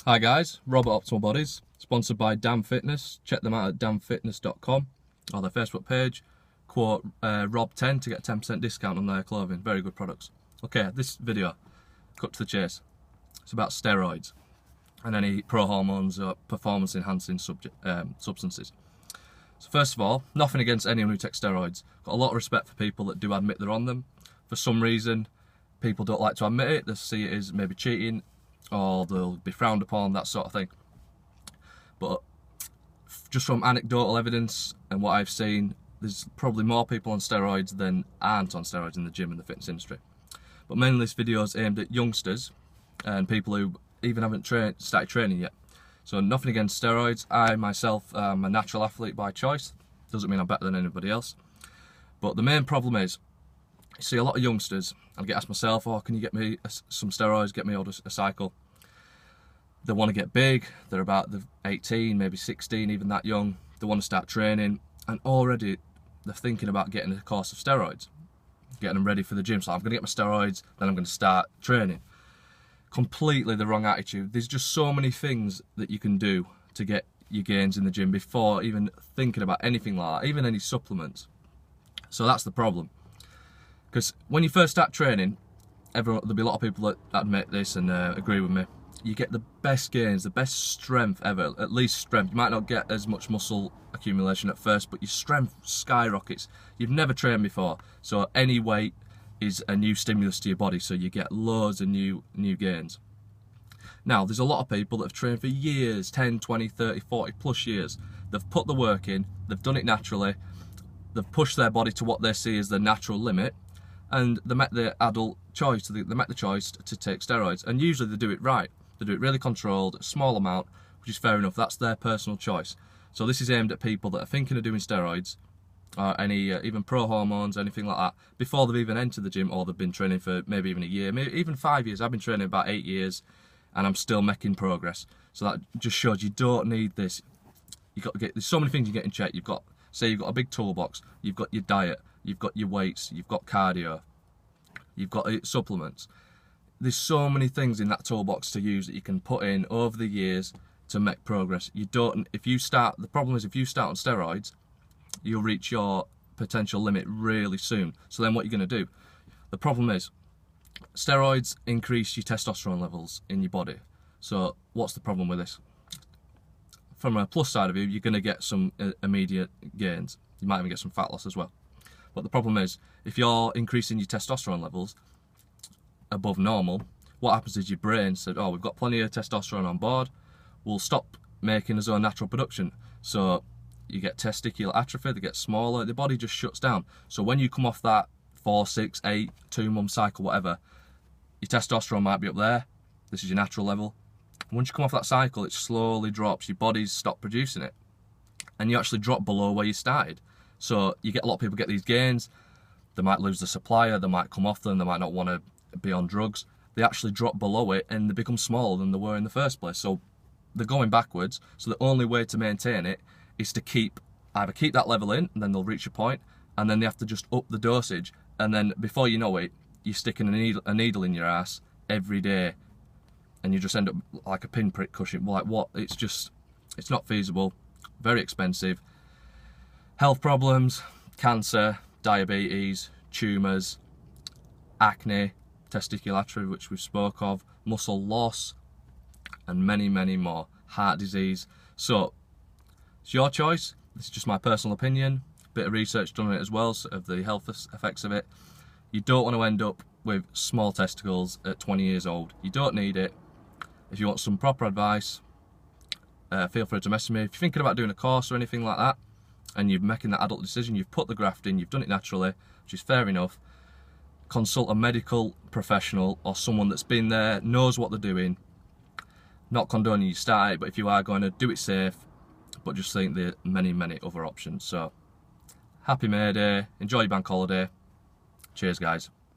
Hi guys, Rob at Optimal Bodies, sponsored by Damn Fitness. Check them out at damnfitness.com or their Facebook page. Quote Rob10 to get a 10% discount on their clothing. Very good products. Okay, this video, cut to the chase. It's about steroids and any pro-hormones or performance-enhancing substances. So first of all, nothing against anyone who takes steroids. Got a lot of respect for people that do admit they're on them. For some reason, people don't like to admit it. They see it as maybe cheating, or they'll be frowned upon, that sort of thing. But just from anecdotal evidence and what I've seen, there's probably more people on steroids than aren't on steroids in the gym and the fitness industry. But mainly this video is aimed at youngsters and people who even haven't started training yet. So nothing against steroids. I myself am a natural athlete by choice. Doesn't mean I'm better than anybody else. But the main problem is, you see a lot of youngsters, I get asked myself, oh, can you get me some steroids, get me on a cycle? They want to get big, they're about 18, maybe 16, even that young. They want to start training, and already they're thinking about getting a course of steroids, getting them ready for the gym. So I'm going to get my steroids, then I'm going to start training. Completely the wrong attitude. There's just so many things that you can do to get your gains in the gym before even thinking about anything like that, even any supplements. So that's the problem. Because when you first start training, there'll be a lot of people that admit this and agree with me. You get the best gains, the best strength ever, at least strength. You might not get as much muscle accumulation at first, but your strength skyrockets. You've never trained before, so any weight is a new stimulus to your body, so you get loads of new gains. Now, there's a lot of people that have trained for years, 10, 20, 30, 40 plus years. They've put the work in, they've done it naturally, they've pushed their body to what they see as their natural limit, and they met the adult choice, they met the choice to take steroids, and usually they do it right. They do it really controlled, a small amount, which is fair enough. That's their personal choice. So this is aimed at people that are thinking of doing steroids, or any even pro hormones, anything like that, before they've even entered the gym, or they've been training for maybe even a year, maybe even 5 years. I've been training about 8 years, and I'm still making progress. So that just shows you don't need this. You got to get. There's so many things you get in check. You've got, say, you've got a big toolbox. You've got your diet. You've got your weights. You've got cardio. You've got supplements. There's so many things in that toolbox to use that you can put in over the years to make progress. You don't, if you start, the problem is if you start on steroids, you'll reach your potential limit really soon. So then what you're going to do? The problem is, steroids increase your testosterone levels in your body. So what's the problem with this? From a plus side of it, you're going to get some immediate gains. You might even get some fat loss as well. But the problem is, if you're increasing your testosterone levels above normal, what happens is your brain said, oh, we've got plenty of testosterone on board, we'll stop making its own natural production. So you get testicular atrophy, they get smaller, the body just shuts down. So when you come off that 4, 6, 8, 2-month cycle, whatever, your testosterone might be up there, this is your natural level. Once you come off that cycle, it slowly drops, your body's stopped producing it, and you actually drop below where you started. So you get a lot of people get these gains, they might lose the supplier, they might come off them, they might not want to be on drugs. They actually drop below it and they become smaller than they were in the first place. So they're going backwards. So the only way to maintain it is to either keep that level in, and then they'll reach a point, and then they have to just up the dosage, and then before you know it, you're sticking a needle in your ass every day, and you just end up like a pinprick cushion. Like what? It's not feasible. Very expensive. Health problems, cancer, diabetes, tumours, acne, testicular atrophy, which we spoke of, muscle loss, and many, many more. Heart disease. So it's your choice. This is just my personal opinion. Bit of research done on it as well, so of the health effects of it. You don't want to end up with small testicles at 20 years old. You don't need it. If you want some proper advice, feel free to message me. If you're thinking about doing a course or anything like that, and you're making that adult decision, you've put the graft in, you've done it naturally, which is fair enough, consult a medical professional or someone that's been there, knows what they're doing. Not condoning you start it, but if you are going to, do it safe, but just think there are many, many other options. So, happy May Day, enjoy your bank holiday. Cheers, guys.